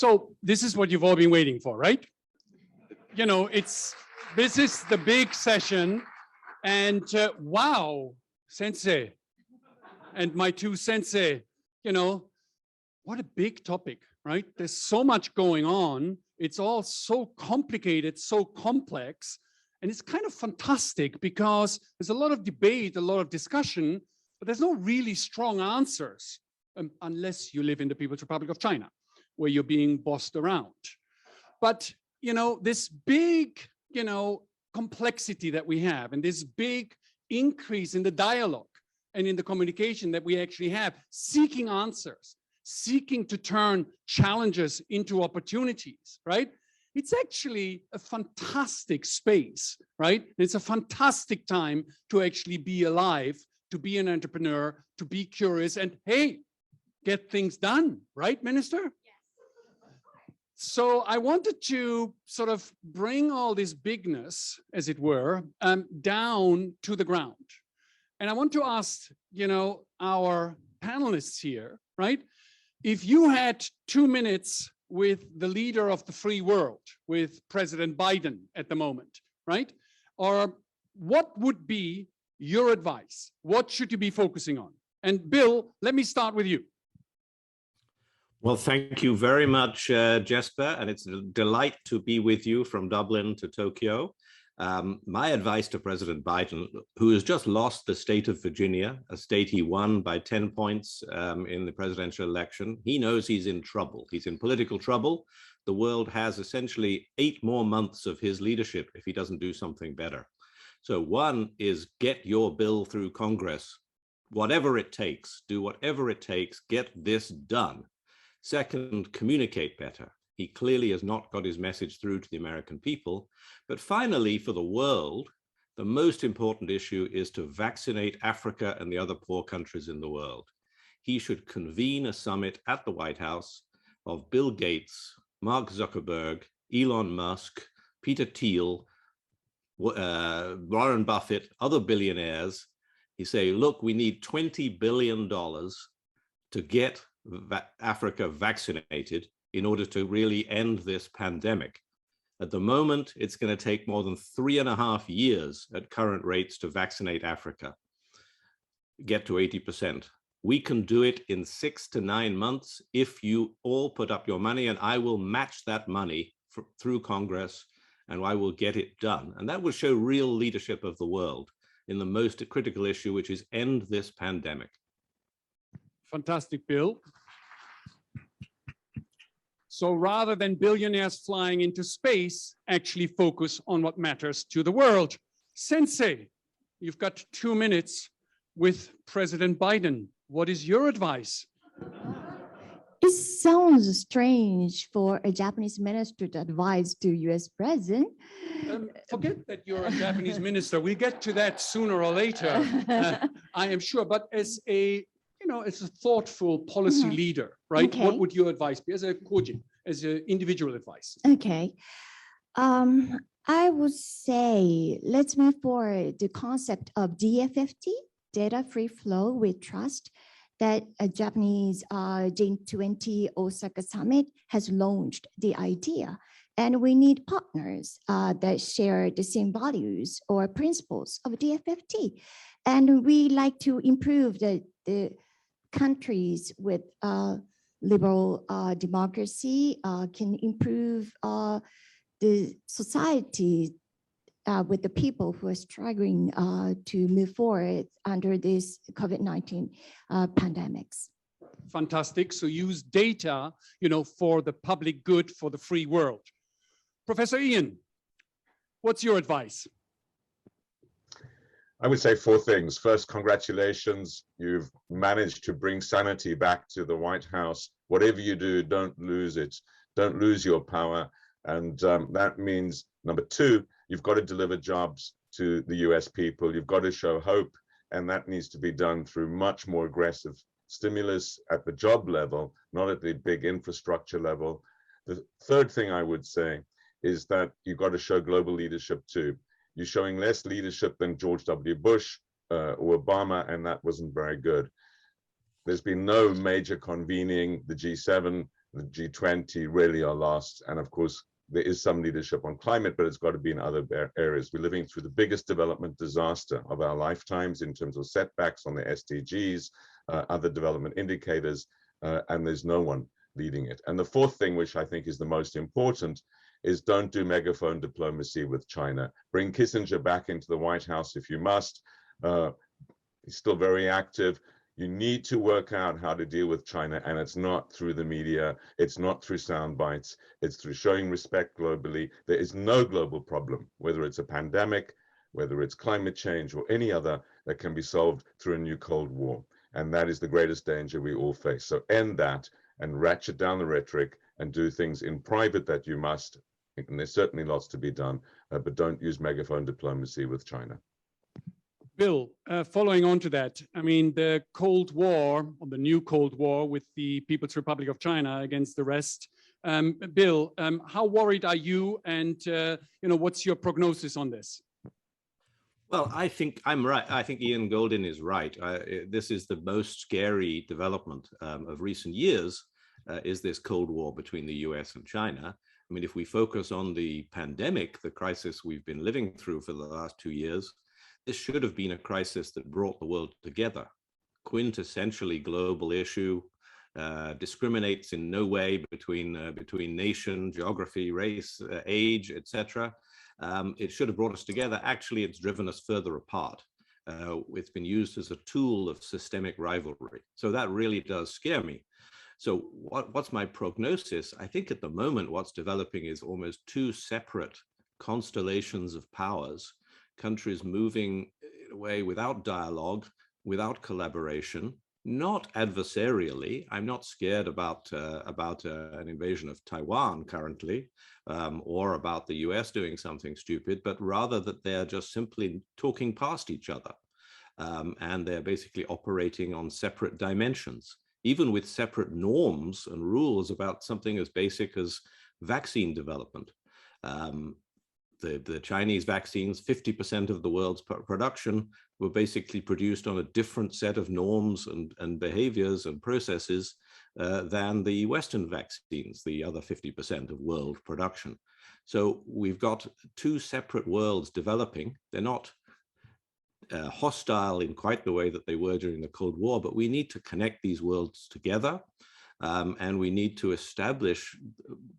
So this is what you've all been waiting for, right? You know, this is the big session, and wow, sensei, and my two sensei, you know, what a big topic, right? There's so much going on. It's all so complicated, so complex, and it's kind of fantastic because there's a lot of debate, a lot of discussion, but there's no really strong answers unless you live in the People's Republic of China, where you're being bossed around. But, you know, this big, you know, complexity that we have and this big increase in the dialogue and in the communication that we actually have, seeking answers, seeking to turn challenges into opportunities, right? It's actually a fantastic space, right? It's a fantastic time to actually be alive, to be an entrepreneur, to be curious, and hey, get things done, right, Minister? Yes. So I wanted to sort of bring all this bigness, as it were, down to the ground. And I want to ask, you know, our panelists here, right? If you had 2 minutes with the leader of the free world, with President Biden at the moment, right? Or what would be your advice? What should you be focusing on? And Bill, let me start with you. Well, thank you very much, Jesper, and it's a delight to be with you from Dublin to Tokyo. My advice to President Biden, who has just lost the state of Virginia, a state he won by 10 points in the presidential election, he knows he's in trouble. He's in political trouble. The world has essentially 8 more months of his leadership if he doesn't do something better. So one is get your bill through Congress, whatever it takes, do whatever it takes, get this done. Second, communicate better. He clearly has not got his message through to the American people. But finally, for the world, the most important issue is to vaccinate Africa and the other poor countries in the world. He should convene a summit at the White House of Bill Gates, Mark Zuckerberg, Elon Musk, Peter Thiel, Warren Buffett, other billionaires. He say, look, we need $20 billion to get Africa vaccinated in order to really end this pandemic. At the moment, it's going to take more than 3.5 years at current rates to vaccinate Africa, get to 80%. We can do it in 6 to 9 months if you all put up your money, and I will match that money through Congress, and I will get it done. And that will show real leadership of the world in the most critical issue, which is end this pandemic. Fantastic, Bill. So rather than billionaires flying into space, actually focus on what matters to the world. Sensei, you've got 2 minutes with President Biden. What is your advice? It sounds strange for a Japanese minister to advise to US president. Forget that you're a Japanese minister. We'll get to that sooner or later, I am sure. But as a as a thoughtful policy leader, right? Okay. What would your advice be as a koji, as an individual advice? Okay. I would say let's move forward the concept of DFFT, data free flow with trust, that a Japanese G20 Osaka summit has launched the idea. And we need partners that share the same values or principles of DFFT. And we like to improve the countries with liberal democracy can improve the society with the people who are struggling to move forward under this COVID-19 pandemics. Fantastic. So use data, for the public good, for the free world. Professor Ian, what's your advice? I would say 4 things. First, congratulations. You've managed to bring sanity back to the White House. Whatever you do, don't lose it. Don't lose your power. And that means, number 2, you've got to deliver jobs to the US people. You've got to show hope. And that needs to be done through much more aggressive stimulus at the job level, not at the big infrastructure level. The third thing I would say is that you've got to show global leadership too. You're showing less leadership than George W. Bush or Obama, and that wasn't very good. There's been no major convening. The G7 the G20 really are last. And of course, there is some leadership on climate, but it's got to be in other areas. We're living through the biggest development disaster of our lifetimes in terms of setbacks on the SDGs, other development indicators, and there's no one leading it. And the fourth thing, which I think is the most important, is don't do megaphone diplomacy with China. Bring Kissinger back into the White House if you must. He's still very active. You need to work out how to deal with China, and it's not through the media, it's not through sound bites, it's through showing respect globally. There is no global problem, whether it's a pandemic, whether it's climate change or any other, that can be solved through a new Cold War. And that is the greatest danger we all face. So end that and ratchet down the rhetoric and do things in private that you must. And there's certainly lots to be done, but don't use megaphone diplomacy with China. Bill, following on to that, I mean, the Cold War, or the new Cold War with the People's Republic of China against the rest. Bill, how worried are you, and what's your prognosis on this? Well, I think I'm right. I think Ian Goldin is right. This is the most scary development of recent years, is this Cold War between the US and China. I mean, if we focus on the pandemic, the crisis we've been living through for the last 2 years, this should have been a crisis that brought the world together. Quintessentially global issue, discriminates in no way between nation, geography, race, age, etc. It should have brought us together. Actually, it's driven us further apart. It's been used as a tool of systemic rivalry. So that really does scare me. So what's my prognosis? I think at the moment what's developing is almost two separate constellations of powers, countries moving away without dialogue, without collaboration, not adversarially. I'm not scared about an invasion of Taiwan currently, or about the US doing something stupid, but rather that they're just simply talking past each other. And they're basically operating on separate dimensions, even with separate norms and rules about something as basic as vaccine development. The Chinese vaccines, 50% of the world's production were basically produced on a different set of norms and behaviors and processes than the Western vaccines, the other 50% of world production. So we've got two separate worlds developing. They're not hostile in quite the way that they were during the Cold War, but we need to connect these worlds together. And we need to establish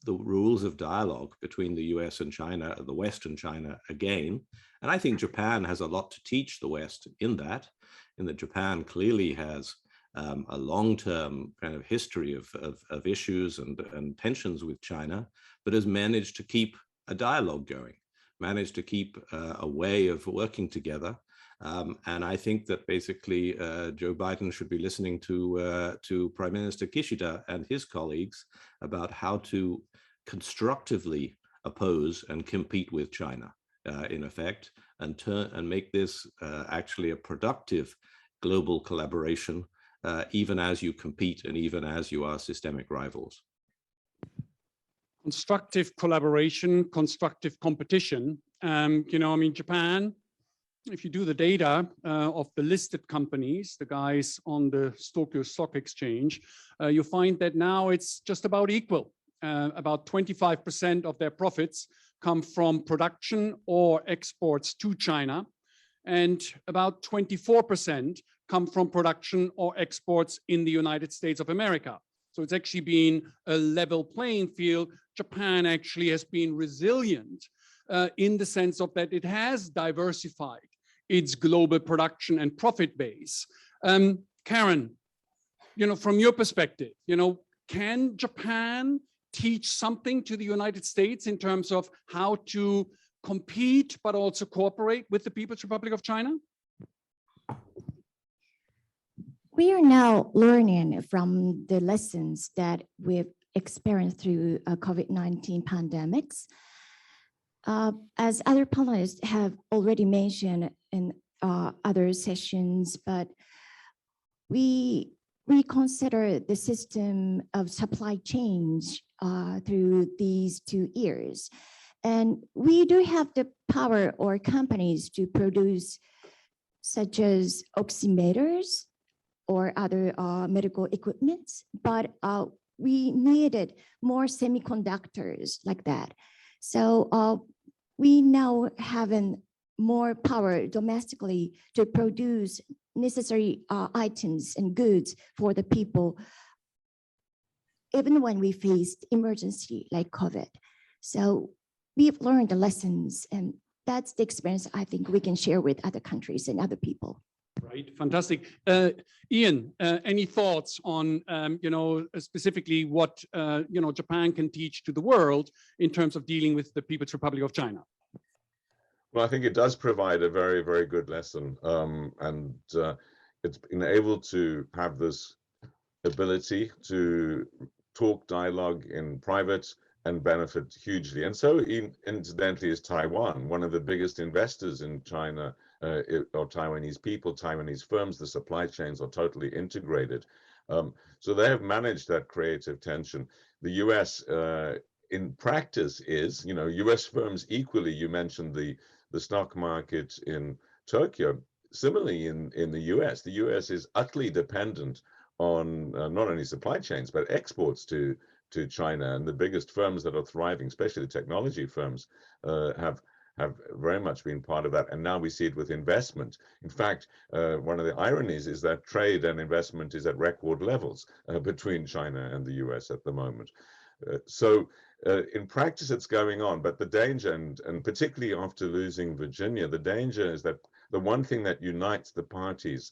the rules of dialogue between the US and China, the West and China again. And I think Japan has a lot to teach the West in that Japan clearly has a long-term kind of history of issues and tensions with China, but has managed to keep a dialogue going, managed to keep a way of working together. And I think that basically Joe Biden should be listening to Prime Minister Kishida and his colleagues about how to constructively oppose and compete with China, in effect, and make this actually a productive global collaboration, even as you compete and even as you are systemic rivals. Constructive collaboration, constructive competition. I mean, Japan, if you do the data of the listed companies, the guys on the Tokyo Stock Exchange, you find that now it's just about equal. About 25% of their profits come from production or exports to China, and about 24% come from production or exports in the United States of America. So it's actually been a level playing field. Japan actually has been resilient in the sense of that it has diversified its global production and profit base. Karen, from your perspective, can Japan teach something to the United States in terms of how to compete, but also cooperate with the People's Republic of China? We are now learning from the lessons that we've experienced through COVID-19 pandemics. As other panelists have already mentioned in other sessions, but we consider the system of supply chains through these 2 years. And we do have the power or companies to produce such as oximeters or other medical equipment, but we needed more semiconductors like that. So we now having more power domestically to produce necessary items and goods for the people, even when we faced emergency like COVID. So we've learned the lessons, and that's the experience I think we can share with other countries and other people. Right, fantastic. Ian, any thoughts on, specifically what, Japan can teach to the world in terms of dealing with the People's Republic of China? Well, I think it does provide a very, very good lesson. It's been able to have this ability to talk dialogue in private and benefit hugely. And so incidentally is Taiwan, one of the biggest investors in China, or Taiwanese people, Taiwanese firms. The supply chains are totally integrated. So they have managed that creative tension. The US in practice is, US firms equally, you mentioned the stock market in Tokyo. Similarly, in the US is utterly dependent on not only supply chains, but exports to China. And the biggest firms that are thriving, especially the technology firms, have very much been part of that. And now we see it with investment. In fact, one of the ironies is that trade and investment is at record levels between China and the US at the moment. So in practice, it's going on, but the danger, and particularly after losing Virginia, the danger is that the one thing that unites the parties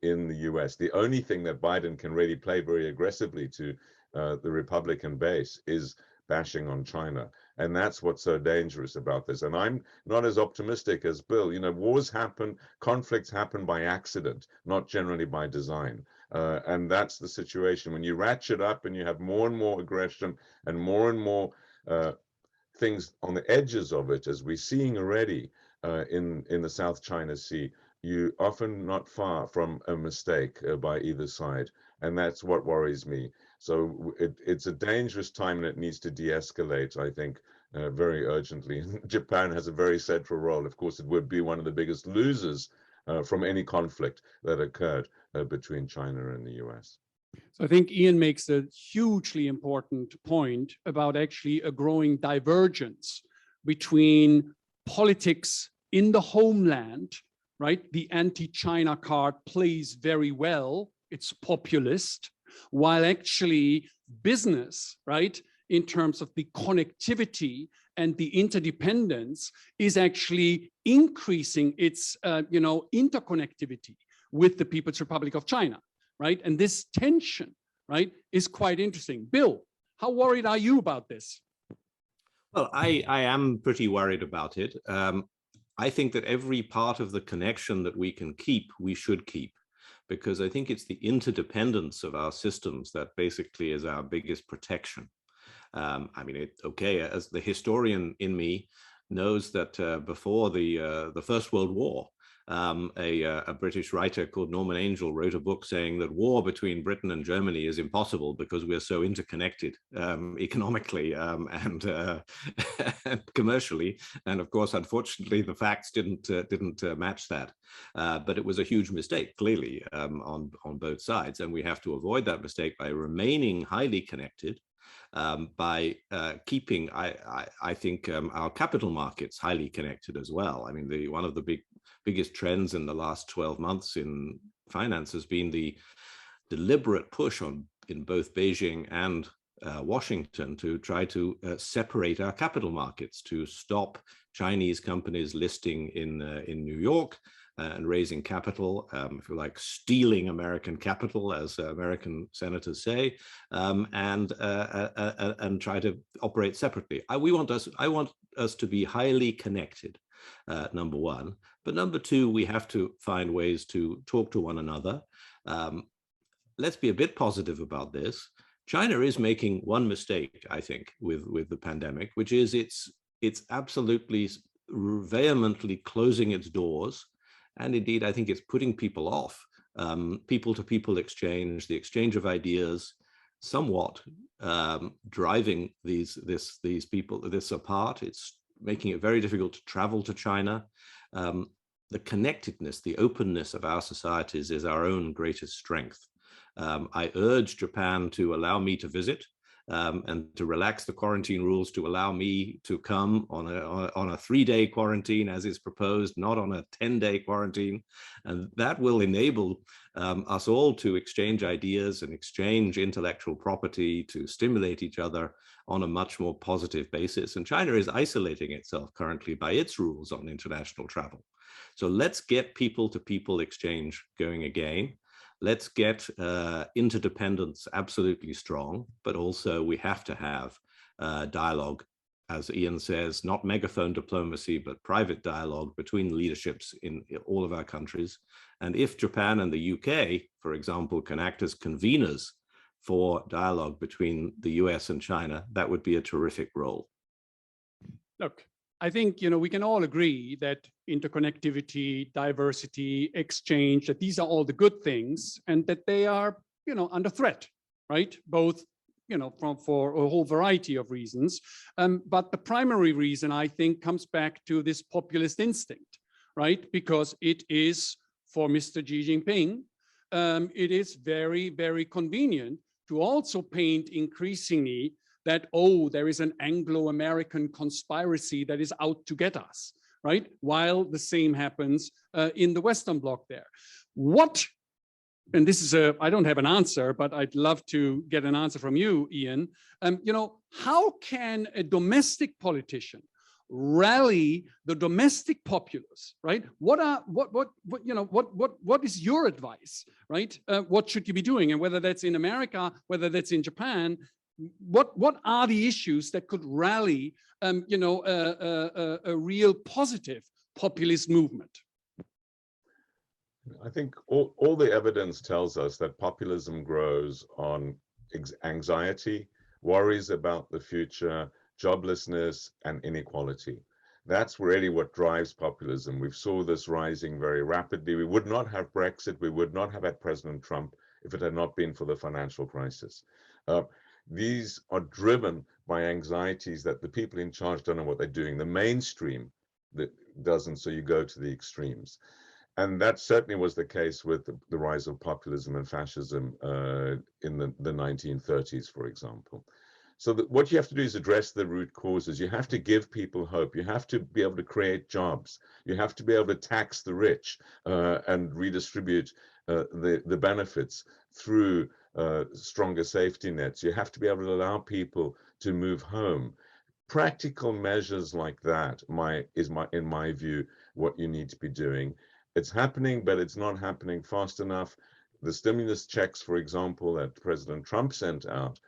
in the US, the only thing that Biden can really play very aggressively to the Republican base, is bashing on China. And that's what's so dangerous about this. And I'm not as optimistic as Bill. Wars happen, conflicts happen by accident, not generally by design. And that's the situation. When you ratchet up and you have more and more aggression and more things on the edges of it, as we're seeing already in the South China Sea, you often not far from a mistake by either side. And that's what worries me. So it's a dangerous time, and it needs to de-escalate, I think, very urgently. Japan has a very central role. Of course, it would be one of the biggest losers from any conflict that occurred between China and the US. So I think Ian makes a hugely important point about actually a growing divergence between politics in the homeland, right? The anti-China card plays very well. It's populist, while actually business, right, in terms of the connectivity and the interdependence, is actually increasing its, interconnectivity with the People's Republic of China, right? And this tension, right, is quite interesting. Bill, how worried are you about this? Well, I am pretty worried about it. I think that every part of the connection that we can keep, we should keep, because I think it's the interdependence of our systems that basically is our biggest protection. As the historian in me knows that before the First World War, a British writer called Norman Angell wrote a book saying that war between Britain and Germany is impossible because we're so interconnected economically and commercially. And of course, unfortunately, the facts didn't match that. But it was a huge mistake, clearly, on both sides. And we have to avoid that mistake by remaining highly connected. By keeping, I think, our capital markets highly connected as well. I mean, one of the biggest trends in the last 12 months in finance has been the deliberate push in both Beijing and Washington to try to separate our capital markets, to stop Chinese companies listing in New York and raising capital, if you like, stealing American capital, as American senators say, and try to operate separately. I want us to be highly connected, number one. But number two, we have to find ways to talk to one another. Let's be a bit positive about this. China is making one mistake, I think, with the pandemic, which is it's absolutely vehemently closing its doors. And indeed, I think it's putting people off, people-to-people exchange, the exchange of ideas, somewhat driving these people apart. It's making it very difficult to travel to China. The connectedness, the openness of our societies is our own greatest strength. I urge Japan to allow me to visit and to relax the quarantine rules to allow me to come on a 3-day quarantine as is proposed, not on a 10-day quarantine. And that will enable us all to exchange ideas and exchange intellectual property to stimulate each other on a much more positive basis. And China is isolating itself currently by its rules on international travel. So let's get people-to-people exchange going again. Let's get interdependence absolutely strong, but also we have to have dialogue, as Ian says, not megaphone diplomacy, but private dialogue between leaderships in all of our countries. And if Japan and the UK, for example, can act as conveners for dialogue between the US and China, that would be a terrific role. Look, I think, we can all agree that interconnectivity, diversity, exchange, that these are all the good things and that they are, under threat, right? Both, for a whole variety of reasons. But the primary reason, I think, comes back to this populist instinct, right? Because it is, for Mr. Xi Jinping, it is very, very convenient to also paint increasingly that, oh, there is an Anglo-American conspiracy that is out to get us, right? While the same happens in the Western Bloc there. What, and this is I don't have an answer, but I'd love to get an answer from you, Ian. How can a domestic politician rally the domestic populace, right? What is your advice, right? What should you be doing? And whether that's in America, whether that's in Japan, what are the issues that could rally, a real positive populist movement? I think all the evidence tells us that populism grows on anxiety, worries about the future, joblessness, and inequality. That's really what drives populism. We saw this rising very rapidly. We would not have Brexit. We would not have had President Trump if it had not been for the financial crisis. These are driven by anxieties that the people in charge don't know what they're doing. The mainstream that doesn't, so you go to the extremes. And that certainly was the case with the rise of populism and fascism in the 1930s, for example. So what you have to do is address the root causes. You have to give people hope. You have to be able to create jobs. You have to be able to tax the rich and redistribute the benefits through stronger safety nets. You have to be able to allow people to move home. Practical measures like that in my view, what you need to be doing. It's happening, but it's not happening fast enough. The stimulus checks, for example, that President Trump sent out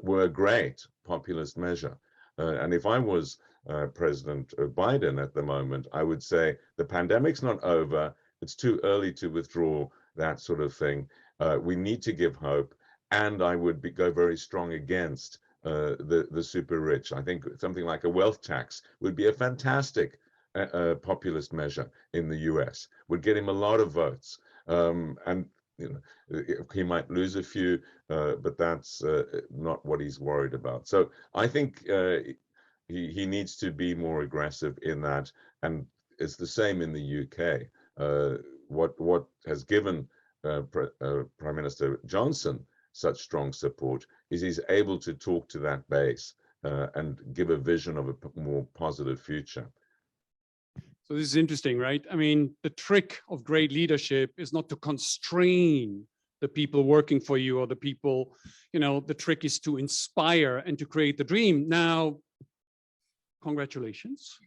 were a great populist measure. And if I was President Biden at the moment, I would say the pandemic's not over. It's too early to withdraw that sort of thing. We need to give hope. And I would go very strong against the super rich. I think something like a wealth tax would be a fantastic populist measure in the US, would get him a lot of votes. And he might lose a few, but that's not what he's worried about. So I think he needs to be more aggressive in that. And it's the same in the UK. What has given Prime Minister Johnson such strong support is he's able to talk to that base and give a vision of a more positive future. So this is interesting, right? I mean, the trick of great leadership is not to constrain the people working for you or the people, the trick is to inspire and to create the dream. Now, congratulations.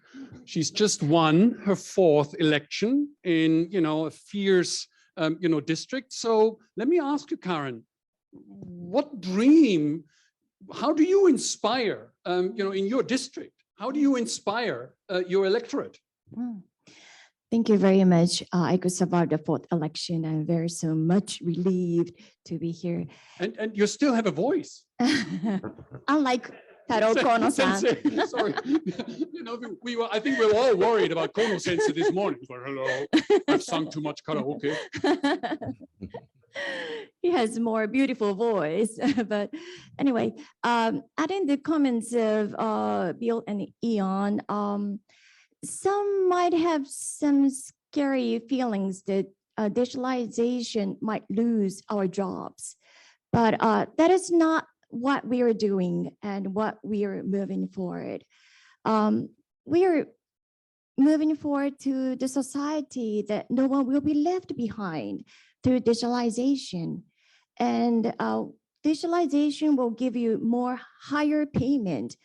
She's just won her 4th election in, a fierce, district. So let me ask you, Karen, what dream, how do you inspire, in your district? How do you inspire your electorate? Thank you very much. I could survive the 4th election. I'm very so much relieved to be here. And you still have a voice. Unlike Taro Kono-san. Sorry. I think we were all worried about Kono-sensei this morning. Well, hello, I've sung too much karaoke. He has more beautiful voice. But anyway, adding the comments of Bill and Ian, some might have some scary feelings that digitalization might lose our jobs. But that is not what we are doing and what we are moving forward. We are moving forward to the society that no one will be left behind through digitalization. And digitalization will give you more higher payment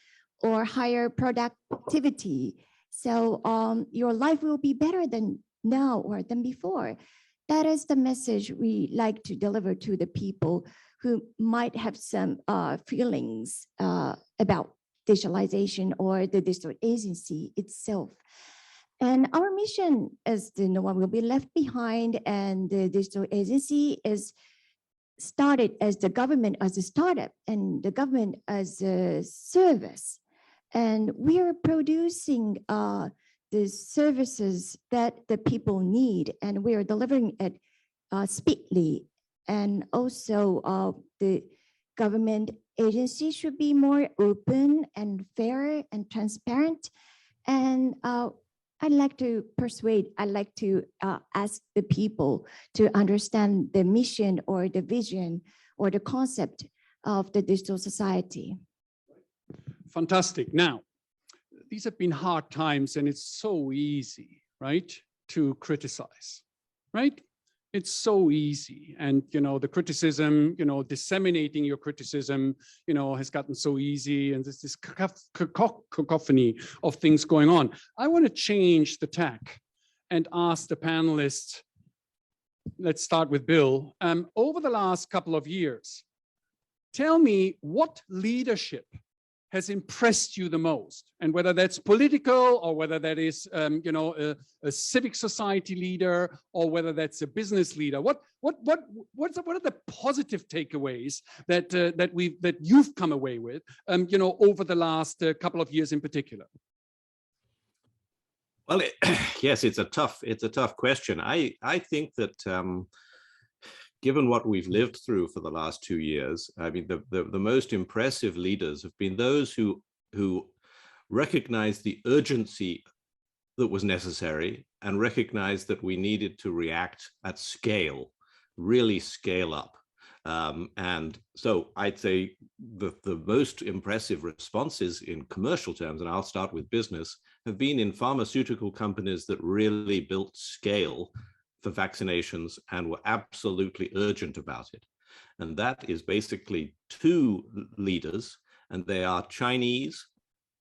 or higher productivity. So your life will be better than now or than before. That is the message we like to deliver to the people who might have some feelings about digitalization or the digital agency itself. And our mission is that no one will be left behind, and the digital agency is started as the government as a startup and the government as a service. And we are producing the services that the people need, and we are delivering it speedily. And also the government agency should be more open and fair and transparent. And I'd like to ask the people to understand the mission or the vision or the concept of the digital society. Fantastic. Now, these have been hard times, and it's so easy, right, to criticize, right? It's so easy. And, the criticism, disseminating your criticism, has gotten so easy, and there's this cacophony of things going on. I want to change the tack and ask the panelists, let's start with Bill. Over the last couple of years, tell me what leadership has impressed you the most, and whether that's political or whether that is, a civic society leader or whether that's a business leader. What are the positive takeaways that you've come away with, over the last couple of years in particular? Well, yes, it's a tough question. I think that given what we've lived through for the last 2 years, I mean, the most impressive leaders have been those who recognized the urgency that was necessary and recognized that we needed to react at scale, really scale up. And so I'd say the most impressive responses in commercial terms, and I'll start with business, have been in pharmaceutical companies that really built scale for vaccinations and were absolutely urgent about it. And that is basically two leaders, and they are Chinese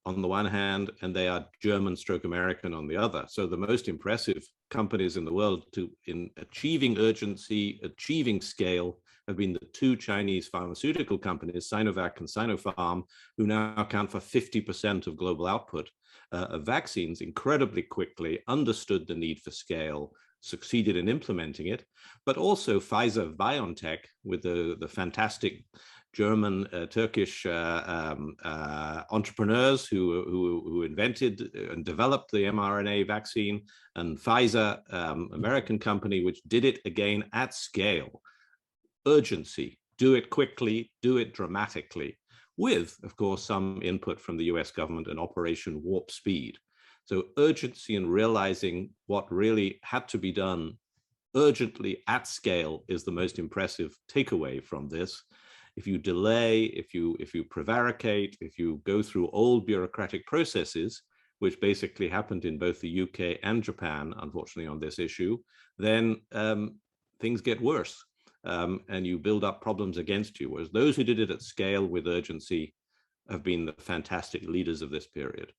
on the one hand, and they are German/American on the other. So the most impressive companies in the world in achieving urgency, achieving scale, have been the two Chinese pharmaceutical companies, Sinovac and Sinopharm, who now account for 50% of global output of vaccines, incredibly quickly understood the need for scale, succeeded in implementing it, but also Pfizer-BioNTech with the fantastic German, Turkish entrepreneurs who invented and developed the mRNA vaccine, and Pfizer, American company, which did it again at scale. Urgency, do it quickly, do it dramatically, with, of course, some input from the US government and Operation Warp Speed. So urgency and realizing what really had to be done urgently at scale is the most impressive takeaway from this. If you delay, if you prevaricate, if you go through old bureaucratic processes, which basically happened in both the UK and Japan, unfortunately, on this issue, then things get worse and you build up problems against you. Whereas those who did it at scale with urgency have been the fantastic leaders of this period.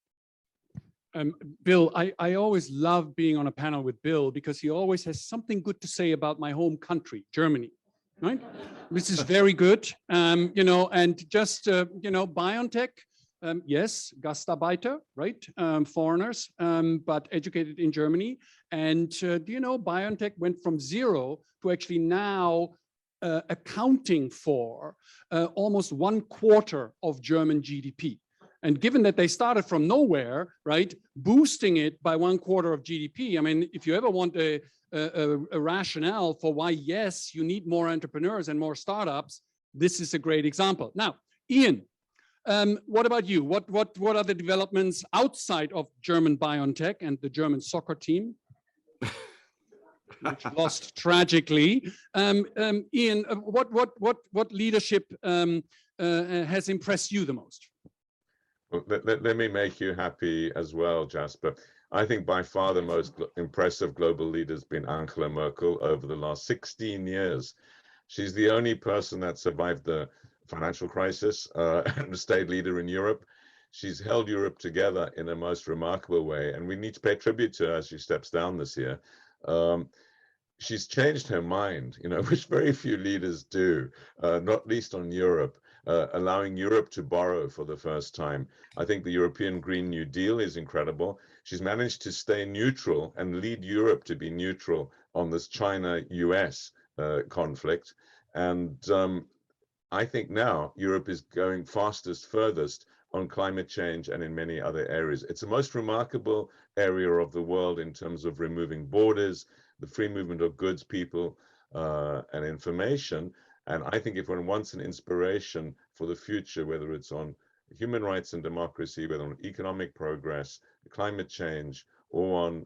Bill, I always love being on a panel with Bill because he always has something good to say about my home country, Germany, right? This is very good, and just, BioNTech, yes, Gastarbeiter, right? Foreigners, but educated in Germany. And BioNTech went from 0 to actually now accounting for almost 1/4 of German GDP. And given that they started from nowhere, right, boosting it by 1/4 of GDP, I mean, if you ever want a rationale for why, yes, you need more entrepreneurs and more startups, this is a great example. Now, Ian, what about you? What are the developments outside of German BioNTech and the German soccer team? which lost tragically. Ian, what leadership has impressed you the most? Well, let me make you happy as well, Jasper. I think by far the most impressive global leader has been Angela Merkel over the last 16 years. She's the only person that survived the financial crisis and stayed leader in Europe. She's held Europe together in a most remarkable way, and we need to pay tribute to her as she steps down this year. She's changed her mind, which very few leaders do, not least on Europe, allowing Europe to borrow for the first time. I think the European Green New Deal is incredible. She's managed to stay neutral and lead Europe to be neutral on this China-US conflict. And I think now Europe is going furthest on climate change and in many other areas. It's the most remarkable area of the world in terms of removing borders, the free movement of goods, people, and information. And I think if one wants an inspiration for the future, whether it's on human rights and democracy, whether on economic progress, climate change, or on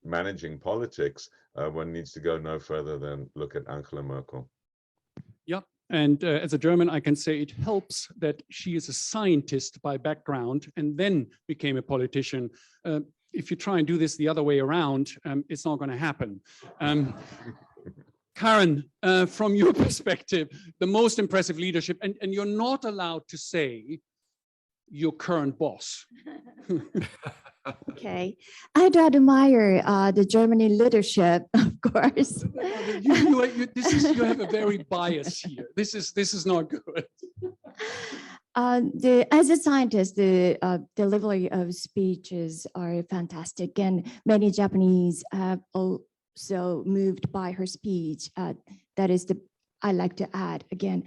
managing politics, one needs to go no further than look at Angela Merkel. Yeah, and as a German, I can say it helps that she is a scientist by background and then became a politician. If you try and do this the other way around, it's not going to happen. Karen, from your perspective, the most impressive leadership, and you're not allowed to say your current boss. Okay, I do admire the Germany leadership, of course. You have a very bias here. This is not good. As a scientist, the delivery of speeches are fantastic, and many Japanese have also moved by her speech. That is I like to add again.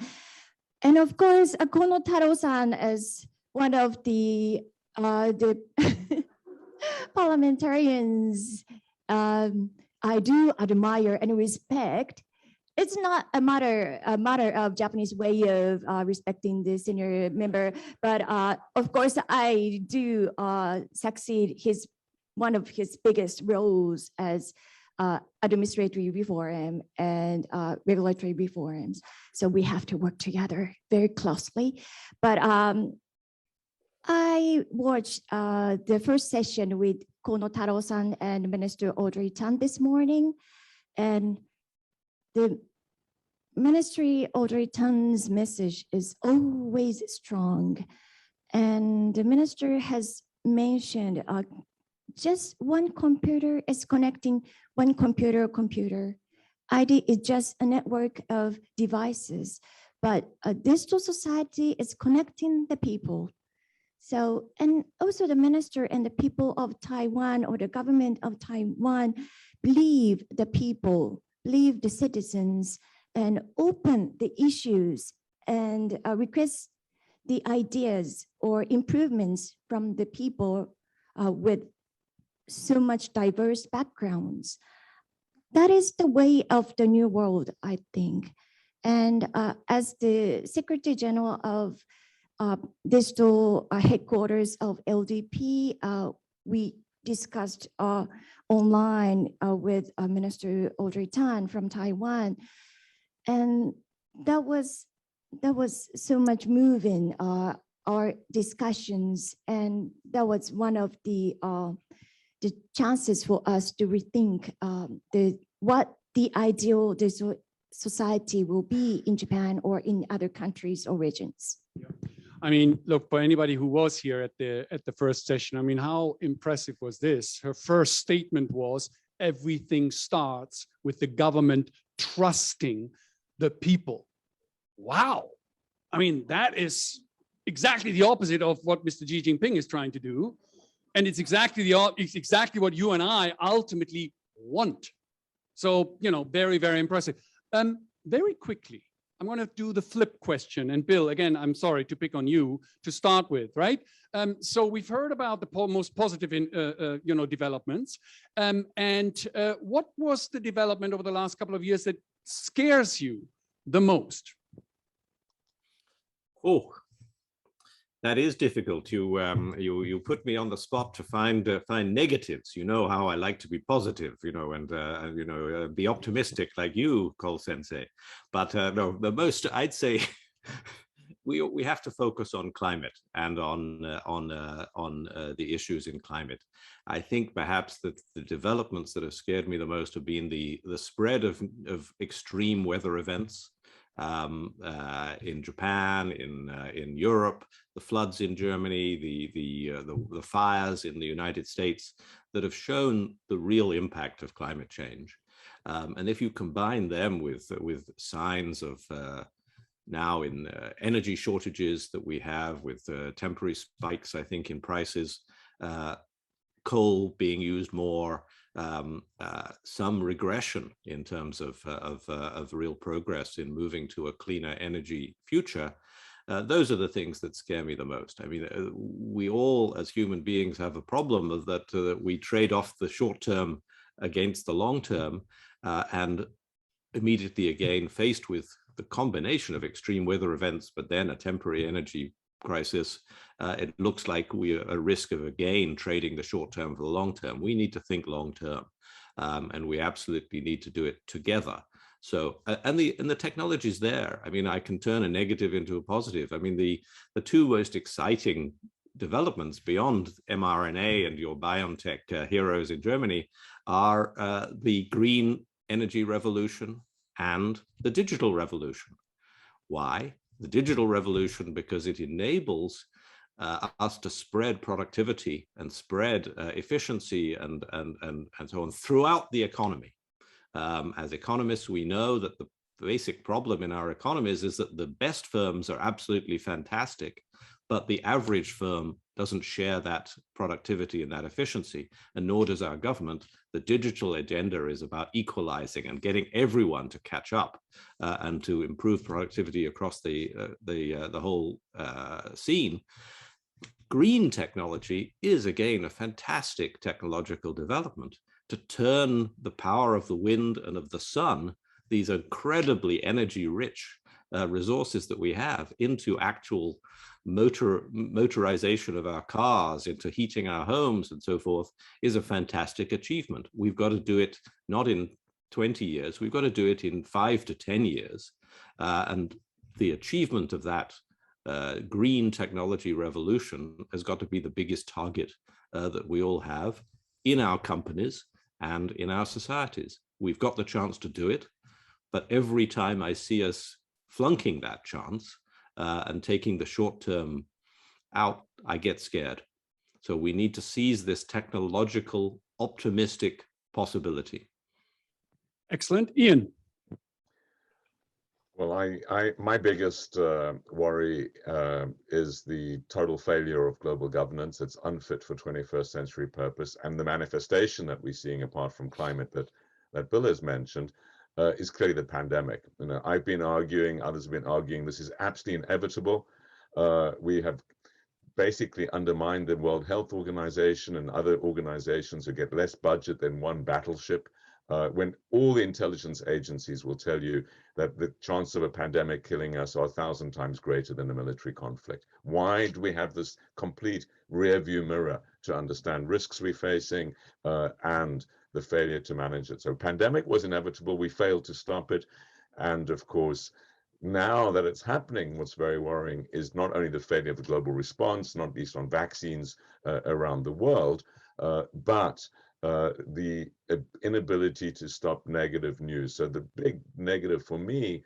And of course, Kono Taro-san is one of the parliamentarians I do admire and respect. It's not a matter of Japanese way of respecting the senior member, but of course I do succeed one of his biggest roles as administrative reform and regulatory reforms. So we have to work together very closely. But I watched the first session with Kono Taro-san and Minister Audrey Tang this morning, and the Ministry Audrey Tang's message is always strong, and the minister has mentioned just one computer is connecting one computer. ID is just a network of devices, but a digital society is connecting the people. So, and also the minister and the people of Taiwan or the government of Taiwan believe the people, believe the citizens, and open the issues and request the ideas or improvements from the people with so much diverse backgrounds. That is the way of the new world, I think. And as the Secretary General of digital headquarters of LDP, we discussed online with Minister Audrey Tang from Taiwan, and that was so much moving our discussions, and that was one of the chances for us to rethink what the ideal digital society will be in Japan or in other countries or regions. Yeah. I mean, look, for anybody who was here at the first session, I mean, how impressive was this? Her first statement was, everything starts with the government trusting the people. Wow. I mean, that is exactly the opposite of what Mr. Xi Jinping is trying to do. And it's exactly what you and I ultimately want. So, very, very impressive. Very quickly, I'm going to do the flip question. And Bill, again, I'm sorry to pick on you to start with, right? So we've heard about the most positive, developments. What was the development over the last couple of years that scares you the most? Oh, That is difficult. You put me on the spot to find negatives. You know how I like to be positive, and be optimistic like you, Cole Sensei. But no, the most I'd say we have to focus on climate and on the issues in climate. I think perhaps that the developments that have scared me the most have been the spread of extreme weather events. In Japan, in Europe, the floods in Germany, the fires in the United States that have shown the real impact of climate change. And if you combine them with signs of now in energy shortages that we have, with temporary spikes, I think, in prices, coal being used more, some regression in terms of real progress in moving to a cleaner energy future. Those are the things that scare me the most. I mean, we all as human beings have a problem of that we trade off the short term against the long term, and immediately again faced with the combination of extreme weather events, but then a temporary energy crisis, it looks like we are at risk of again trading the short term for the long term. We need to think long term, and we absolutely need to do it together. So, and the technology is there. I mean, I can turn a negative into a positive. I mean, the two most exciting developments beyond mRNA and your BioNTech heroes in Germany are the green energy revolution and the digital revolution. Why? The digital revolution, because it enables us to spread productivity and spread efficiency and so on throughout the economy. As economists, we know that the basic problem in our economies is that the best firms are absolutely fantastic, but the average firm doesn't share that productivity and that efficiency, and nor does our government. The digital agenda is about equalizing and getting everyone to catch up and to improve productivity across the whole scene. Green technology is again a fantastic technological development to turn the power of the wind and of the sun, these incredibly energy-rich resources that we have, into actual motorization of our cars, into heating our homes and so forth, is a fantastic achievement. We've got to do it not in 20 years, we've got to do it in 5 to 10 years. And the achievement of that green technology revolution has got to be the biggest target that we all have in our companies and in our societies. We've got the chance to do it, but every time I see us flunking that chance and taking the short term out, I get scared. So we need to seize this technological, optimistic possibility. Excellent. Ian. Well, my biggest worry is the total failure of global governance. It's unfit for 21st century purpose, and the manifestation that we're seeing, apart from climate, that Bill has mentioned, is clearly the pandemic. You know, I've been arguing, others have been arguing, this is absolutely inevitable. We have basically undermined the World Health Organization and other organizations who get less budget than one battleship. When all the intelligence agencies will tell you that the chance of a pandemic killing us are 1,000 times greater than a military conflict. Why do we have this complete rear view mirror to understand risks we're facing and the failure to manage it? So pandemic was inevitable, we failed to stop it. And of course, now that it's happening, what's very worrying is not only the failure of the global response, not least on vaccines around the world, but the inability to stop negative news. So the big negative for me,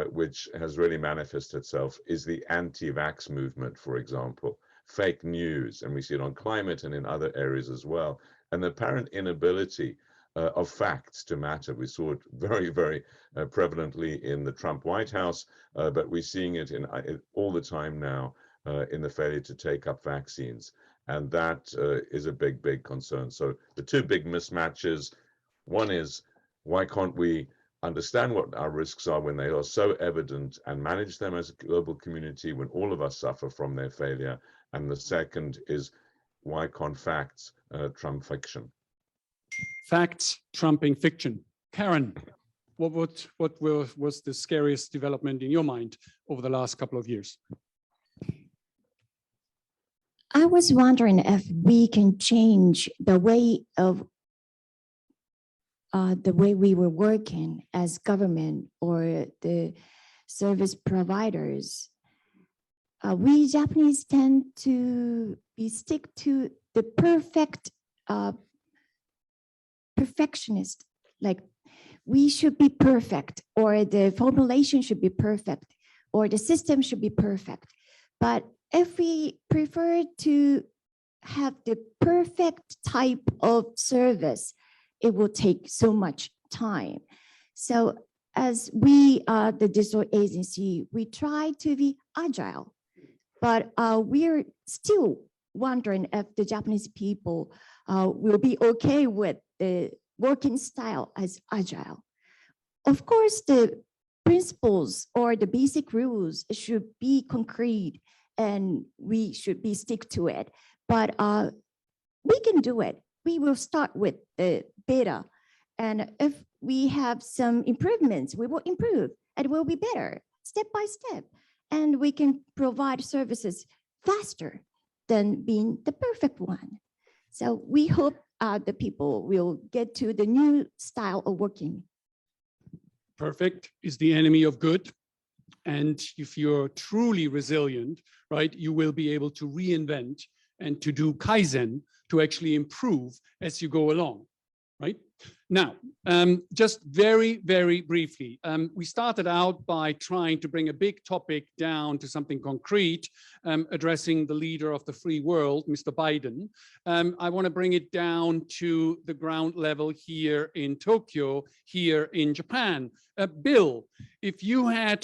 which has really manifested itself, is the anti-vax movement, for example, fake news, and we see it on climate and in other areas as well, and the apparent inability of facts to matter. We saw it very, very prevalently in the Trump White House, but we're seeing it in all the time now in the failure to take up vaccines. And that is a big, big concern. So the two big mismatches, one is, why can't we understand what our risks are when they are so evident and manage them as a global community when all of us suffer from their failure? And the second is, why can't facts trump fiction? Facts trumping fiction. Karen, what was the scariest development in your mind over the last couple of years? I was wondering if we can change the way we were working as government or the service providers. We Japanese tend to stick to the perfectionist, like we should be perfect, or the formulation should be perfect, or the system should be perfect. But if we prefer to have the perfect type of service, it will take so much time. So as we, the digital agency, we try to be agile, but we're still wondering if the Japanese people will be okay with the working style as agile. Of course, the principles or the basic rules should be concrete and we should be stick to it, but we can do it. We will start with the beta, and if we have some improvements, we will improve and it will be better step by step, and we can provide services faster than being the perfect one. So we hope the people will get to the new style of working. Perfect is the enemy of good. And if you're truly resilient, right, you will be able to reinvent and to do Kaizen to actually improve as you go along, right? Now, just very, very briefly, we started out by trying to bring a big topic down to something concrete, addressing the leader of the free world, Mr. Biden. I want to bring it down to the ground level here in Tokyo, here in Japan. Bill, if you had,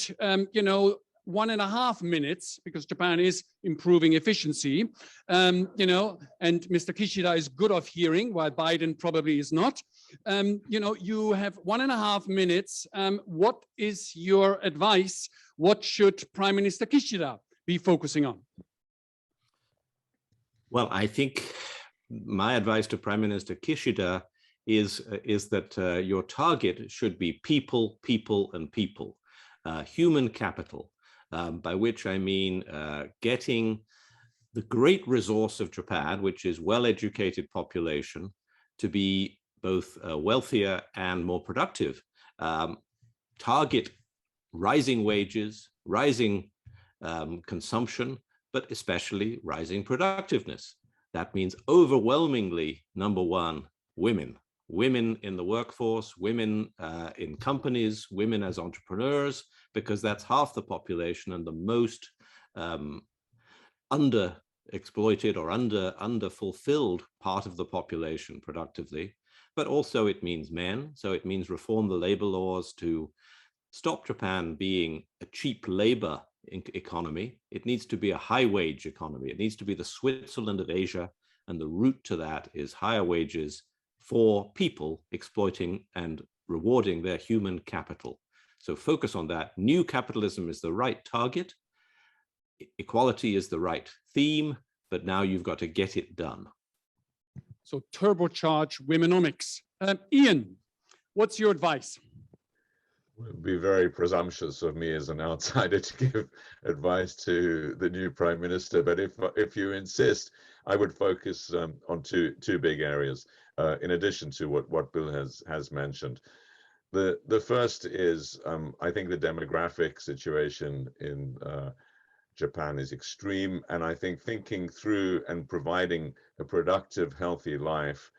1.5 minutes, because Japan is improving efficiency, and Mr. Kishida is good of hearing, while Biden probably is not. You have 1.5 minutes. What is your advice? What should Prime Minister Kishida be focusing on? Well, I think my advice to Prime Minister Kishida is that your target should be people, people, and people, human capital. By which I mean getting the great resource of Japan, which is well-educated population, to be both wealthier and more productive. Target rising wages, rising consumption, but especially rising productiveness. That means overwhelmingly, number one, women. Women in the workforce, women in companies, women as entrepreneurs, because that's half the population and the most underexploited or under-fulfilled part of the population productively. But also it means men. So it means reform the labor laws to stop Japan being a cheap labor economy. It needs to be a high-wage economy. It needs to be the Switzerland of Asia. And the route to that is higher wages for people exploiting and rewarding their human capital. So focus on that. New capitalism is the right target. Equality is the right theme, but now you've got to get it done. So turbocharge womenomics. Ian, what's your advice? It would be very presumptuous of me as an outsider to give advice to the new Prime Minister, but if you insist, I would focus on two big areas, in addition to what Bill has mentioned. The first is, I think the demographic situation in Japan is extreme, and I think thinking through and providing a productive, healthy life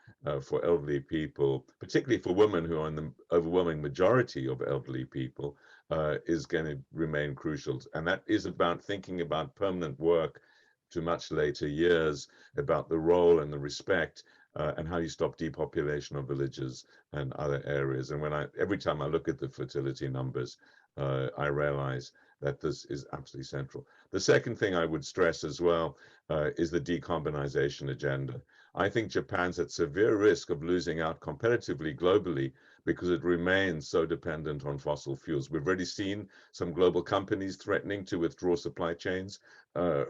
for elderly people, particularly for women who are in the overwhelming majority of elderly people, is going to remain crucial. And that is about thinking about permanent work to much later years, about the role and the respect and how you stop depopulation of villages and other areas. And every time I look at the fertility numbers, I realize that this is absolutely central. The second thing I would stress as well is the decarbonization agenda. I think Japan's at severe risk of losing out competitively globally because it remains so dependent on fossil fuels. We've already seen some global companies threatening to withdraw supply chains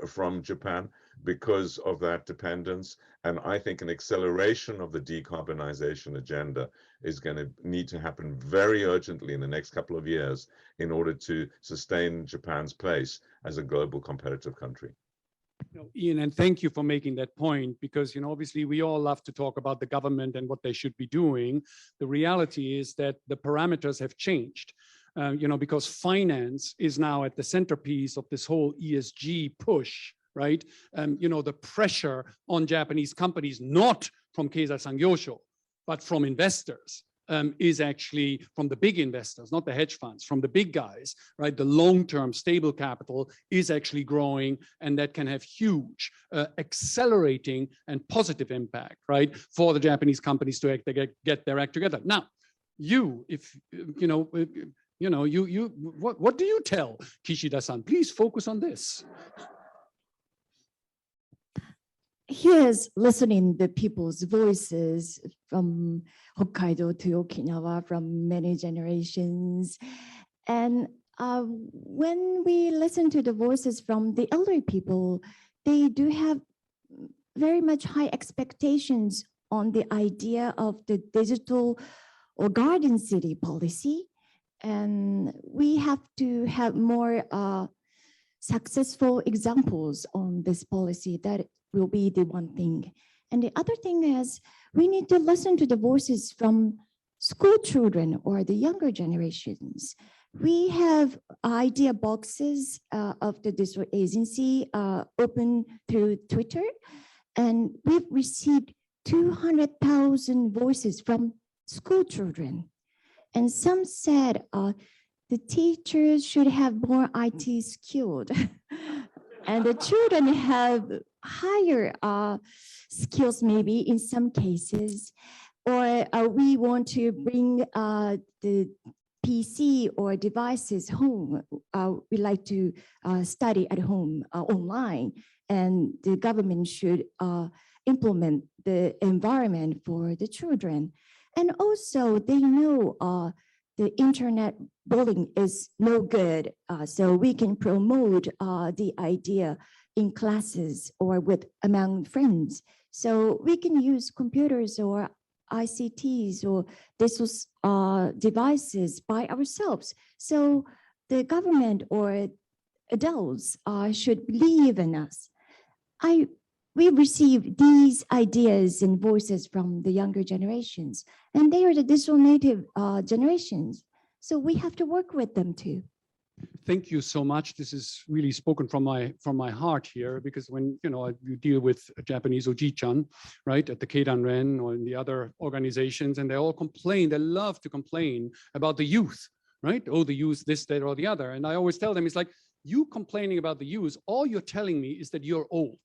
from Japan because of that dependence. And I think an acceleration of the decarbonization agenda is going to need to happen very urgently in the next couple of years in order to sustain Japan's place as a global competitive country. Ian, and thank you for making that point, because obviously we all love to talk about the government and what they should be doing. The reality is that the parameters have changed, because finance is now at the centerpiece of this whole ESG push, right? The pressure on Japanese companies, not from Keizai Sangyosho, but from investors, is actually from the big investors, not the hedge funds, from the big guys, right? The long-term stable capital is actually growing, and that can have huge accelerating and positive impact, right? For the Japanese companies to get their act together. Now, what do you tell Kishida-san? Please focus on this. Here's listening the people's voices from Hokkaido to Okinawa from many generations. And when we listen to the voices from the elderly people, they do have very much high expectations on the idea of the digital or garden city policy. And we have to have more successful examples on this policy. That will be the one thing. And the other thing is we need to listen to the voices from school children or the younger generations. We have idea boxes of the digital agency open through Twitter, and we've received 200,000 voices from school children. And some said the teachers should have more IT skilled. And the children have higher skills, maybe in some cases, or we want to bring the PC or devices home. We like to study at home online, and the government should implement the environment for the children. And also they know the internet bullying is no good, so we can promote the idea in classes or among friends. So we can use computers or ICTs or digital devices by ourselves. So the government or adults should believe in us. We receive these ideas and voices from the younger generations, and they are the digital native generations. So we have to work with them too. Thank you so much. This is really spoken from my heart here, because when you deal with Japanese Oji-chan, right, at the Keidan-ren or in the other organizations, and they all complain, they love to complain about the youth, right? Oh, the youth, this, that, or the other. And I always tell them, it's like, you complaining about the youth, all you're telling me is that you're old.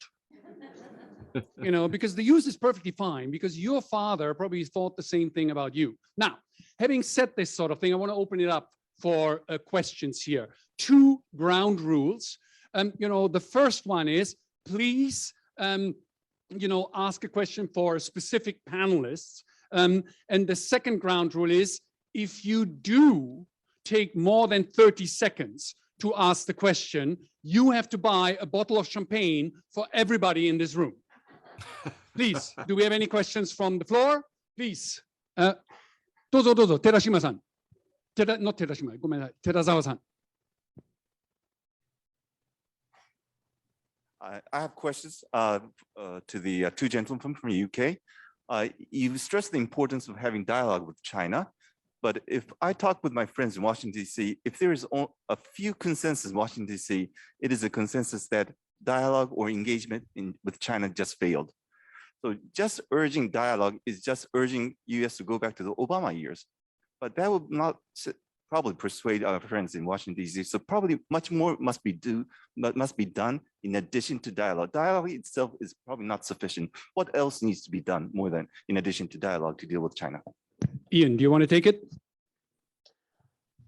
Because the youth is perfectly fine, because your father probably thought the same thing about you. Now, having said this sort of thing, I want to open it up for questions here. 2 ground rules. The first one is, please, ask a question for specific panelists. And the second ground rule is, if you do take more than 30 seconds to ask the question, you have to buy a bottle of champagne for everybody in this room. Please, do we have any questions from the floor? Please. どうぞどうぞ、寺島さん。not 寺島、ごめんなさい、寺澤さん。I have questions to the 2 gentlemen from the UK. You stressed the importance of having dialogue with China, but if I talk with my friends in Washington, D.C., if there is a few consensus in Washington, D.C., it is a consensus that dialogue or engagement with China just failed. So just urging dialogue is just urging US to go back to the Obama years, but that would not probably persuade our friends in Washington, D.C. So probably much more must be done in addition to dialogue. Dialogue itself is probably not sufficient. What else needs to be done more than in addition to dialogue to deal with China? Ian, do you want to take it?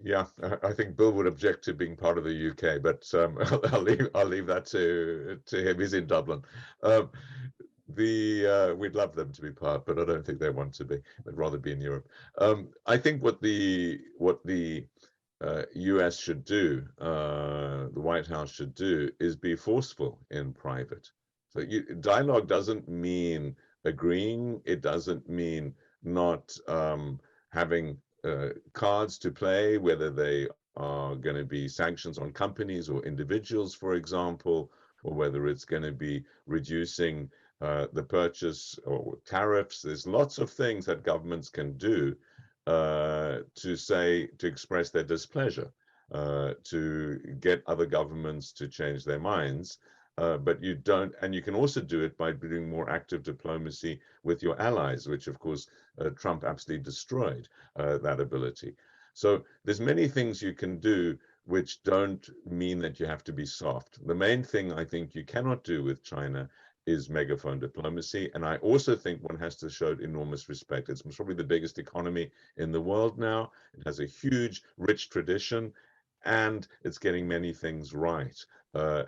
Yeah, I think Bill would object to being part of the UK, but I'll leave that to him. He's in Dublin. We'd love them to be part, but I don't think they want to be. They'd rather be in Europe. I think what the US should do, the White House should do, is be forceful in private. So dialogue doesn't mean agreeing. It doesn't mean not having cards to play, whether they are going to be sanctions on companies or individuals, for example, or whether it's going to be reducing the purchase or tariffs. There's lots of things that governments can do to express their displeasure, to get other governments to change their minds. But you don't, and you can also do it by doing more active diplomacy with your allies, which of course Trump absolutely destroyed that ability. So there's many things you can do which don't mean that you have to be soft. The main thing I think you cannot do with China is megaphone diplomacy. And I also think one has to show enormous respect. It's probably the biggest economy in the world now. It has a huge, rich tradition, and it's getting many things right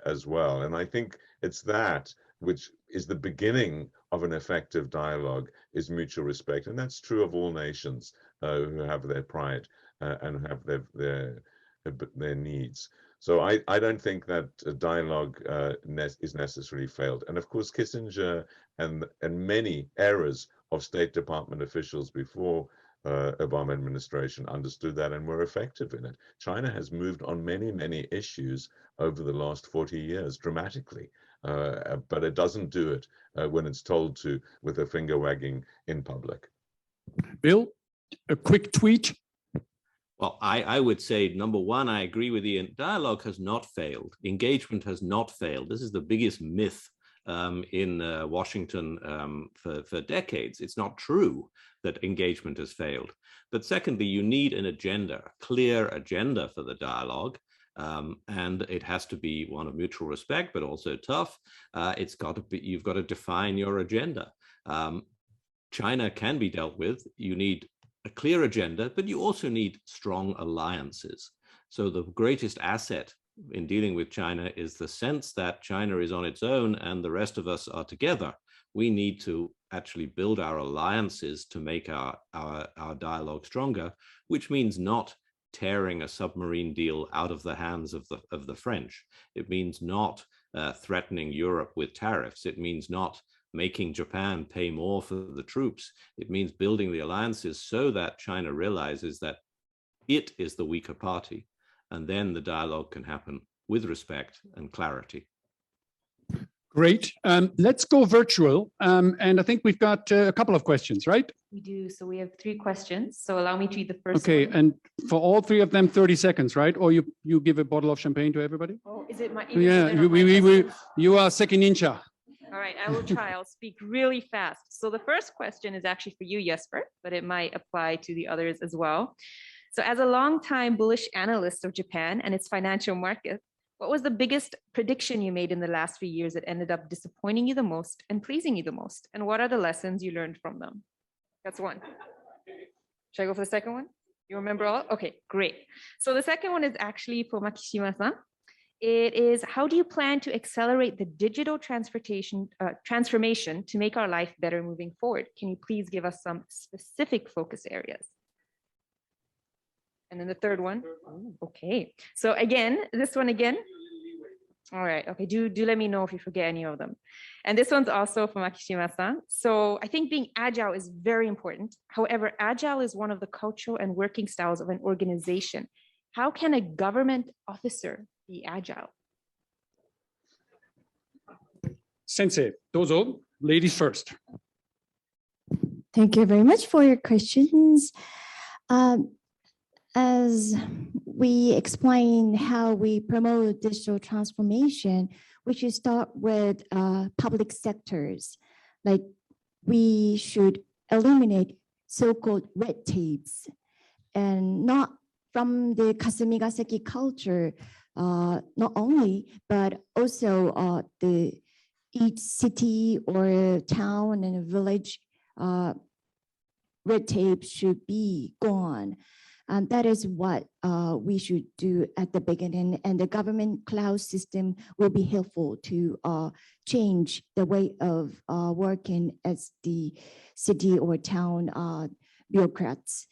as well. And I think it's that which is the beginning of an effective dialogue, is mutual respect. And that's true of all nations who have their pride and have their needs. So I don't think that dialogue is necessarily failed. And of course, Kissinger and many eras of State Department officials before Obama administration understood that and were effective in it. China has moved on many, many issues over the last 40 years dramatically, but it doesn't do it when it's told to with a finger wagging in public. Bill, a quick tweet. Well, I would say, number one, I agree with Ian. Dialogue has not failed. Engagement has not failed. This is the biggest myth in Washington for decades. It's not true that engagement has failed. But secondly, you need an agenda, a clear agenda for the dialogue. And it has to be one of mutual respect, but also tough. It's got to be, you've got to define your agenda. China can be dealt with. You need a clear agenda, but you also need strong alliances. So the greatest asset in dealing with China is the sense that China is on its own and the rest of us are together. We need to actually build our alliances to make our dialogue stronger, which means not tearing a submarine deal out of the hands of the French. It means not threatening Europe with tariffs. It means not making Japan pay more for the troops. It means building the alliances so that China realizes that it is the weaker party, and then the dialogue can happen with respect and clarity. Great. Let's go virtual. And I think we've got a couple of questions, right? We do. So we have 3 questions. So allow me to read the first Okay, one. and for all 3 of them, 30 seconds, right? Or you give a bottle of champagne to everybody? Oh, is it my? Yeah, you are second ninja. All right, I will try. I'll speak really fast. So the first question is actually for you, Jesper, but it might apply to the others as well. So as a longtime bullish analyst of Japan and its financial market, what was the biggest prediction you made in the last few years that ended up disappointing you the most and pleasing you the most? And what are the lessons you learned from them? That's one. Should I go for the second one? You remember all? Okay, great. So the second one is actually for Makishima-san. It is, how do you plan to accelerate the digital transformation to make our life better moving forward? Can you please give us some specific focus areas? And then the third one. Okay. So again, this one again. All right. Okay. Do let me know if you forget any of them. And this one's also from Akishima-san. So I think being agile is very important. However, agile is one of the cultural and working styles of an organization. How can a government officer be agile? Sensei, dozo, ladies first. Thank you very much for your questions. As we explain how we promote digital transformation, we should start with public sectors. Like we should eliminate so-called red tapes, and not from the Kasumigaseki culture, not only, but also each city or town and a village red tape should be gone. And that is what we should do at the beginning. And the government cloud system will be helpful to change the way of working as the city or town bureaucrats.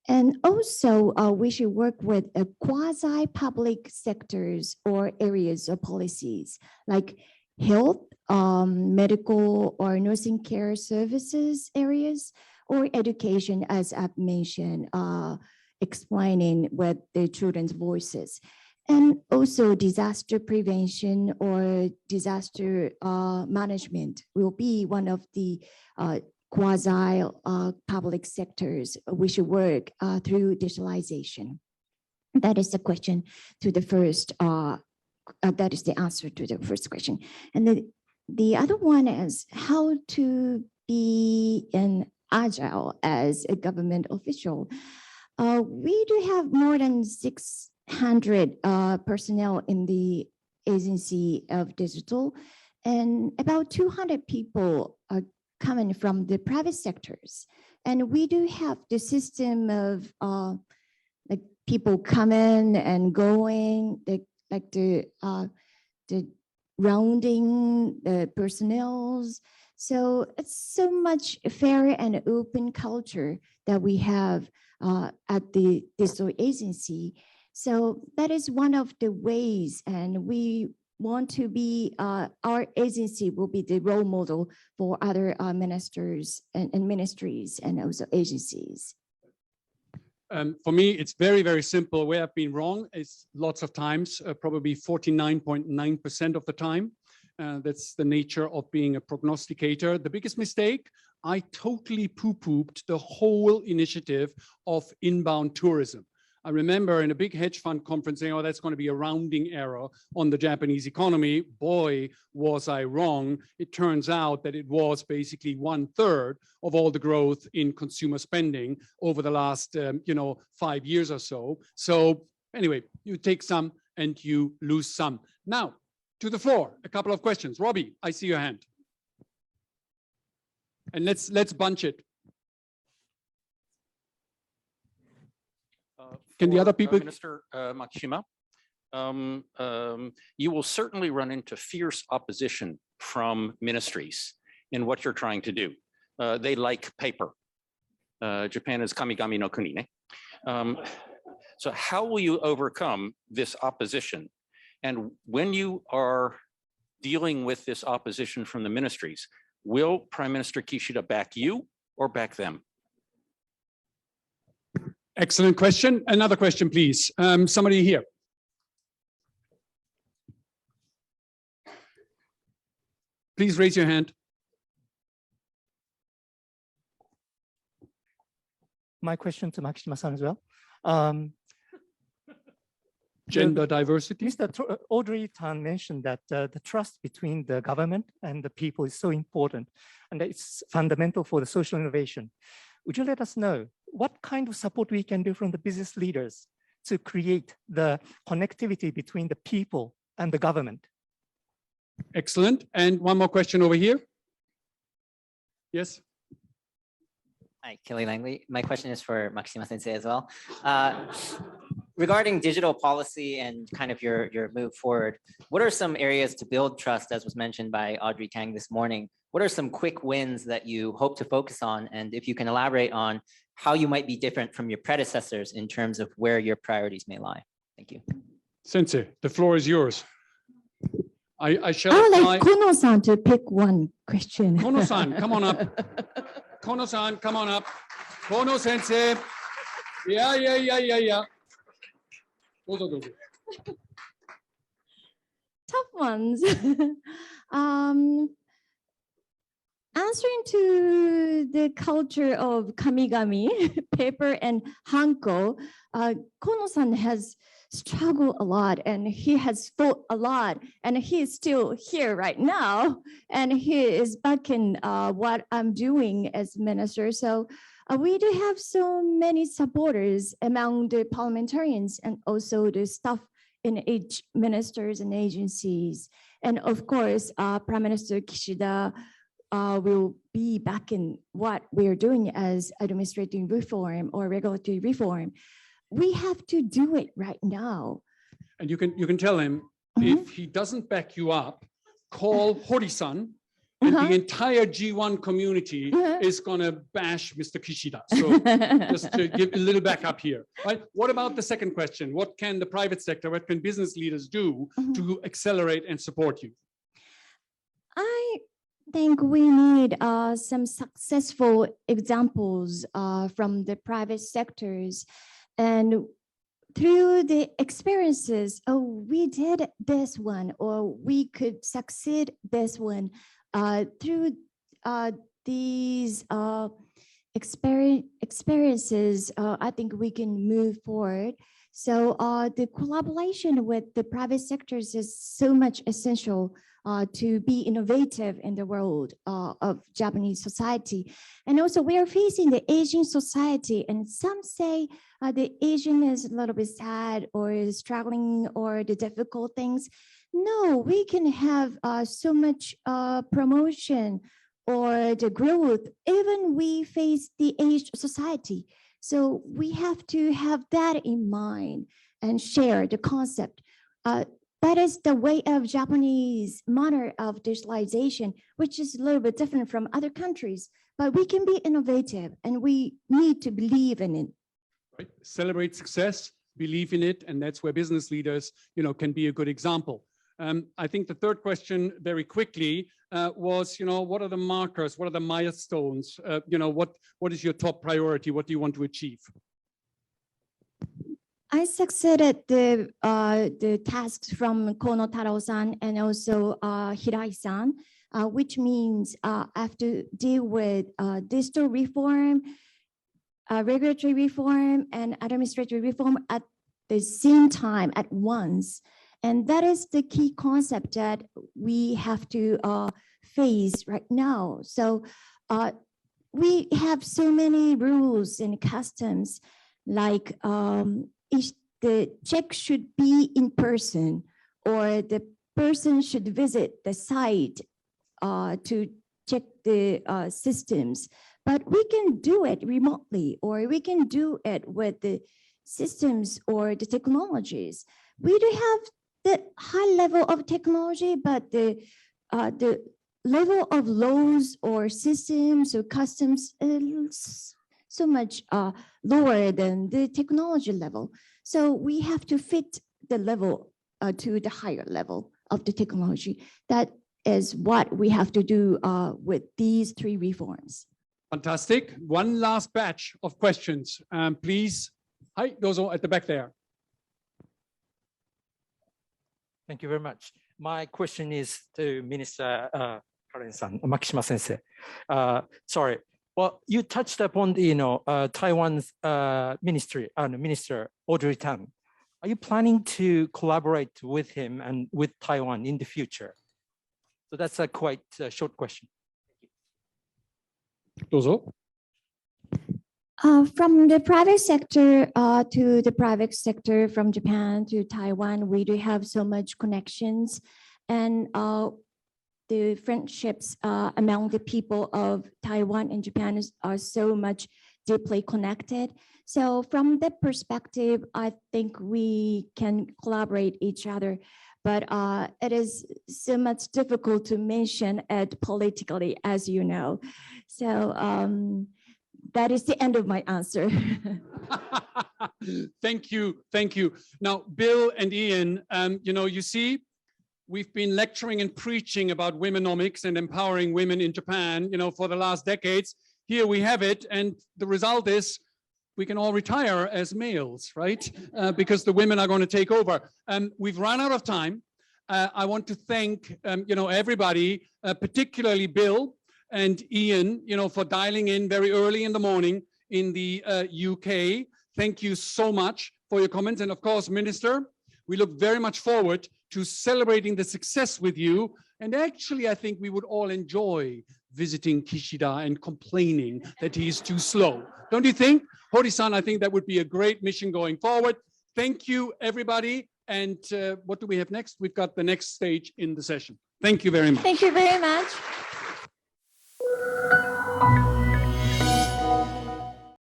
And also, we should work with quasi-public sectors or areas of policies like health, medical or nursing care services areas, or education, as I've mentioned, explaining with the children's voices. And also disaster prevention or disaster management will be one of the quasi public sectors we should work through digitalization. That is the question to the first, that is the answer to the first question. And the other one is how to be an agile as a government official. We do have more than 600 personnel in the agency of digital, and about 200 people are coming from the private sectors. And we do have the system of like people coming and going, like the rounding the personnels. So it's so much fair and open culture that we have at the digital agency. So that is one of the ways, and we want to be, our agency will be the role model for other ministers and ministries and also agencies. For me, it's very, very simple. Where I've been wrong is lots of times, probably 49.9% of the time. That's the nature of being a prognosticator. The biggest mistake, I totally poo-pooped the whole initiative of inbound tourism. I remember in a big hedge fund conference saying, oh, that's going to be a rounding error on the Japanese economy. Boy, was I wrong. It turns out that it was basically 1/3 of all the growth in consumer spending over the last 5 years or so. So anyway, you take some and you lose some. Now, to the floor, a couple of questions. Robbie, I see your hand. And let's bunch it. Can the other people? Minister Makishima, you will certainly run into fierce opposition from ministries in what you're trying to do. They like paper. Japan is kamigami no kuni. So how will you overcome this opposition? And when you are dealing with this opposition from the ministries, will Prime Minister Kishida back you or back them? Excellent question. Another question, please. Somebody here. Please raise your hand. My question to Makishima-san as well. Gender diversity. Mr. Audrey Tan mentioned that the trust between the government and the people is so important, and it's fundamental for the social innovation. Would you let us know what kind of support we can do from the business leaders to create the connectivity between the people and the government? Excellent. And one more question over here. Yes. Hi, Kelly Langley. My question is for Makishima Sensei as well. Regarding digital policy and kind of your move forward, what are some areas to build trust, as was mentioned by Audrey Tang this morning? What are some quick wins that you hope to focus on? And if you can elaborate on how you might be different from your predecessors in terms of where your priorities may lie. Thank you. Sensei, the floor is yours. I shall I would like Kono-san to pick one question. Kono-san, come on up. Kono-san, come on up. Kono Sensei. Yeah. Tough ones. Answering to the culture of kamigami, paper and hanko, Kono-san has struggled a lot and he has thought a lot, and he is still here right now, and he is backing what I'm doing as minister. So we do have so many supporters among the parliamentarians and also the staff in each ministers and agencies. And of course, Prime Minister Kishida will be backing what we're doing as administrative reform or regulatory reform. We have to do it right now. And you can tell him, if he doesn't back you up, call Hori-san, and the entire G1 community is going to bash Mr. Kishida. So just to give a little backup here. Right? What about the second question? What can the private sector, what can business leaders do to accelerate and support you? I think we need some successful examples from the private sectors. And through the experiences, oh, we did this one, or we could succeed this one, through these experiences, I think we can move forward. So the collaboration with the private sectors is so much essential to be innovative in the world of Japanese society. And also we are facing the aging society, and some say the aging is a little bit sad or is struggling or the difficult things. No, we can have so much promotion or the growth, even we face the aged society. So we have to have that in mind and share the concept. That is the way of Japanese manner of digitalization, which is a little bit different from other countries, but we can be innovative and we need to believe in it. Right. Celebrate success, believe in it, and that's where business leaders, can be a good example. I think the third question very quickly was, what are the markers? What are the milestones? What is your top priority? What do you want to achieve? I succeeded the tasks from Kono Taro-san and also Hirai-san, which means I have to deal with digital reform, regulatory reform, and administrative reform at the same time at once. And that is the key concept that we have to face right now. So we have so many rules and customs, like the check should be in person, or the person should visit the site to check the systems. But we can do it remotely, or we can do it with the systems or the technologies. We do have the high level of technology, but the level of laws or systems or customs is so much lower than the technology level. So we have to fit the level to the higher level of the technology. That is what we have to do with these three reforms. Fantastic. One last batch of questions, please. Hi, those are at the back there. Thank you very much. My question is to Minister Karen-san, Makishima Sensei. Sorry. Well, you touched upon the Taiwan's Minister Audrey Tang. Are you planning to collaborate with him and with Taiwan in the future? So that's a quite short question. Dozo. From the private sector to the private sector, from Japan to Taiwan, we do have so much connections, and the friendships among the people of Taiwan and Japan are so much deeply connected. So from that perspective, I think we can collaborate each other, but it is so much difficult to mention it politically, as you know. So that is the end of my answer. Thank you, thank you. Now, Bill and Ian, you see, we've been lecturing and preaching about womenomics and empowering women in Japan, for the last decades. Here we have it, and the result is we can all retire as males, right? Because the women are going to take over. We've run out of time. I want to thank, everybody, particularly Bill and Ian, for dialing in very early in the morning in the UK. Thank you so much for your comments. And of course, Minister, we look very much forward to celebrating the success with you. And actually, I think we would all enjoy visiting Kishida and complaining that he is too slow. Don't you think? Hori-san, I think that would be a great mission going forward. Thank you, everybody. And what do we have next? We've got the next stage in the session. Thank you very much. Thank you very much.